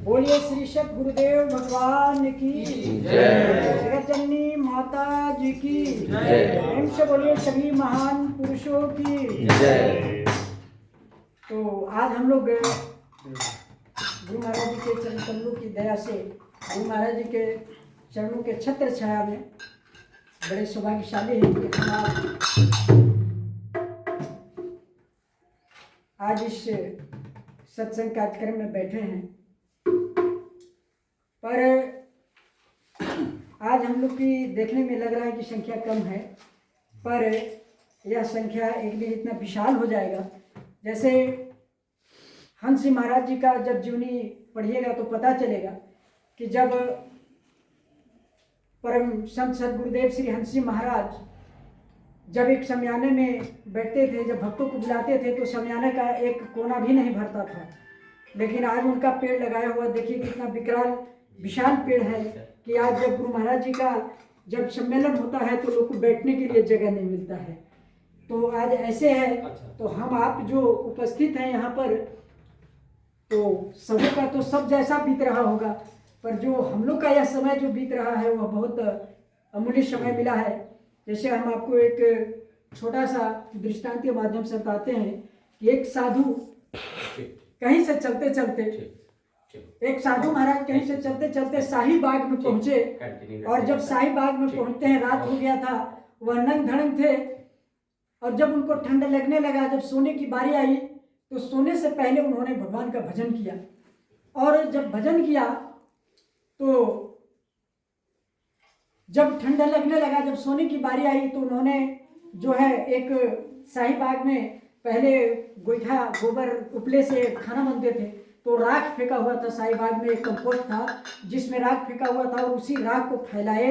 बोलिए श्री सत गुरुदेव भगवान की जय, जगतजननी माता जी की जय, प्रेम से बोलिए सभी महान पुरुषों की जय। तो आज हम लोग गुरु महाराज जी के चरण कमलों की दया से गुरु महाराज जी के चरणों के छत्र छाया में बड़े सौभाग्यशाली हैं कि हम आज इस सत्संग कार्यक्रम में बैठे हैं। पर आज हम लोग की देखने में लग रहा है कि संख्या कम है, पर यह संख्या एक दिन इतना विशाल हो जाएगा। जैसे हंस जी महाराज जी का जब जीवनी पढ़िएगा तो पता चलेगा कि जब परम संत सदगुरुदेव श्री हंस जी महाराज जब एक शमियाने में बैठते थे, जब भक्तों को बुलाते थे तो शमियाने का एक कोना भी नहीं भरता था। लेकिन आज उनका पेड़ लगाया हुआ देखिए कितना विशाल पेड़ है कि आज जब गुरु महाराज जी का जब सम्मेलन होता है तो लोग को बैठने के लिए जगह नहीं मिलता है। तो आज ऐसे है, तो हम आप जो उपस्थित हैं यहाँ पर, तो सबों का तो सब जैसा बीत रहा होगा, पर जो हम लोग का यह समय जो बीत रहा है वह बहुत अमूल्य समय मिला है। जैसे हम आपको एक छोटा सा दृष्टांत के माध्यम से बताते हैं कि एक साधु कहीं से चलते चलते एक साधु महाराज कहीं से चलते चलते शाही बाग में पहुंचे, और जब शाही बाग में पहुंचते हैं रात हो गया था, वह नंग धड़ंग थे, और जब उनको ठंड लगने लगा, जब सोने की बारी आई तो सोने से पहले उन्होंने भगवान का भजन किया। और जब भजन किया तो जब ठंडा लगने लगा, जब सोने की बारी आई तो उन्होंने जो है एक शाही बाग में पहले गोईठा गोबर उपले से खाना बनते थे, तो राख फेंका हुआ था। शाही बाग में एक कंपोस्ट था जिसमें राख फेंका हुआ था, और उसी राख को फैलाए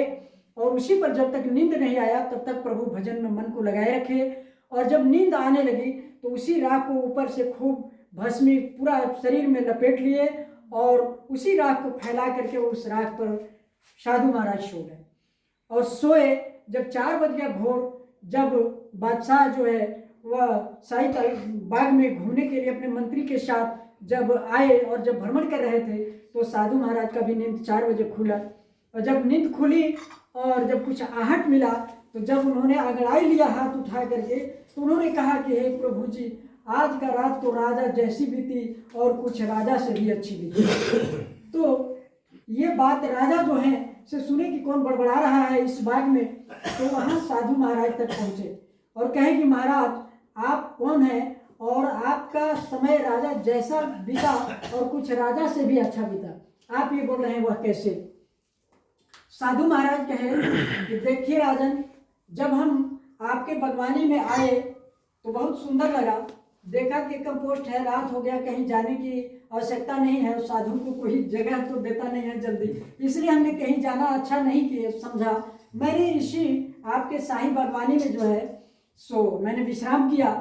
और उसी पर जब तक नींद नहीं आया तब तक प्रभु भजन में मन को लगाए रखे। और जब नींद आने लगी तो उसी राख को ऊपर से खूब भस्मी पूरा शरीर में लपेट लिए, और उसी राख को फैला करके उस राख पर साधु महाराज सो गए। और सोए जब 4 बज गया भोर, जब बादशाह जो है वह शाही बाग में घूमने के लिए अपने मंत्री के साथ जब आए और जब भ्रमण कर रहे थे तो साधु महाराज का भी नींद 4 बजे खुला। और जब नींद खुली और जब कुछ आहट मिला तो जब उन्होंने अगड़ाई लिया हाथ उठा करके, तो उन्होंने कहा कि हे प्रभु जी, आज का रात तो राजा जैसी बीती और कुछ राजा से भी अच्छी बीती। तो ये बात राजा जो है से सुने कि कौन बड़बड़ा रहा है इस बाग में, तो वहाँ साधु महाराज तक पहुँचे और कहे कि महाराज आप कौन हैं, और आपका समय राजा जैसा बीता और कुछ राजा से भी अच्छा बीता, आप ये बोल रहे हैं वह कैसे। साधु महाराज कहे कि देखिए राजन, जब हम आपके बागवानी में आए तो बहुत सुंदर लगा, देखा कि कंपोस्ट है, रात हो गया, कहीं जाने की आवश्यकता नहीं है, साधु को कोई जगह तो देता नहीं है जल्दी, इसलिए हमने कहीं जाना अच्छा नहीं किया समझा। मैंने इसी आपके शाही बागवानी में जो है सो मैंने विश्राम किया।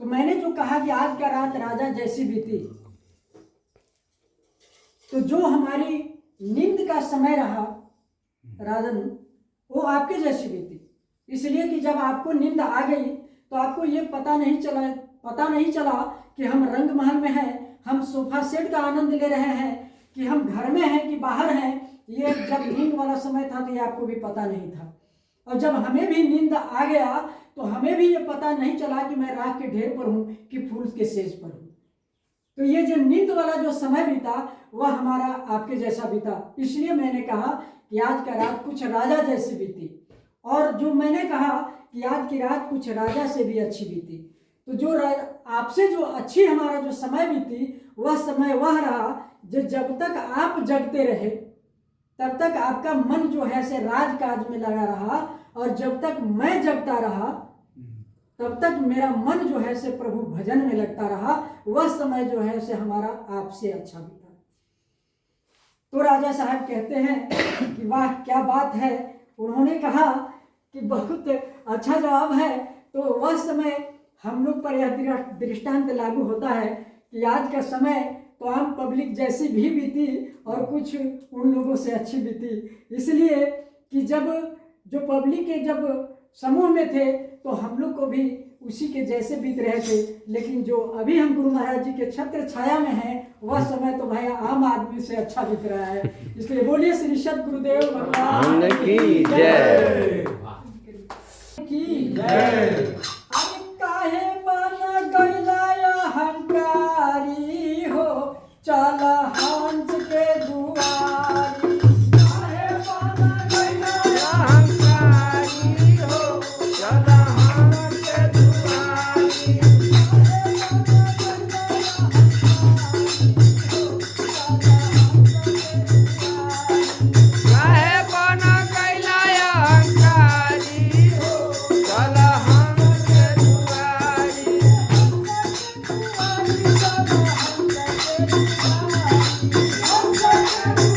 तो मैंने जो कहा कि आज का रात राजा जैसी बीती, तो जो हमारी नींद का समय रहा राजन वो आपके जैसी बीती, इसलिए कि जब आपको नींद आ गई तो आपको ये पता नहीं चला कि हम रंग महल में हैं, हम सोफा सेट का आनंद ले रहे हैं, कि हम घर में हैं कि बाहर हैं। ये जब नींद वाला समय था तो ये आपको भी पता नहीं था। और जब हमें भी नींद आ गया तो हमें भी ये पता नहीं चला कि मैं राख के ढेर पर हूँ कि फूल के सेज पर हूँ। तो ये जो नींद वाला जो समय बीता वह हमारा आपके जैसा बीता, इसलिए मैंने कहा कि आज का रात कुछ राजा जैसी बीती। और जो मैंने कहा कि आज की रात कुछ राजा से भी अच्छी बीती, तो जो आपसे जो अच्छी हमारा जो समय बीती वह समय वह रहा जो जब तक आप जगते रहे तब तक आपका मन जो है से राजकाज में लगा रहा, और जब तक मैं जगता रहा तब तक मेरा मन जो है से प्रभु भजन में लगता रहा। वह समय जो है से हमारा आपसे अच्छा बीता। तो राजा साहब कहते हैं कि वाह क्या बात है। उन्होंने कहा कि बहुत अच्छा जवाब है। तो वह समय हम लोग पर यह दृष्टांत लागू होता है कि आज का समय तो आम पब्लिक जैसी भी बीती और कुछ उन लोगों से अच्छी बीती, इसलिए कि जब जो पब्लिक के जब समूह में थे तो हम लोग को भी उसी के जैसे बीत रहे थे। लेकिन जो अभी हम गुरु महाराज जी के छत्र छाया में हैं, वह समय तो भाई आम आदमी से अच्छा बीत रहा है। इसलिए बोलिए श्री सद्गुरुदेव भगवान की जय की जय। काहे बन गइला अहंकारी हो, चल हंस के दुआरी। काहे बन गइला अहंकारी हो, चल हंस के दुआरी। काहे बन गइला अहंकारी हो, चल हंस के दुआरी। हम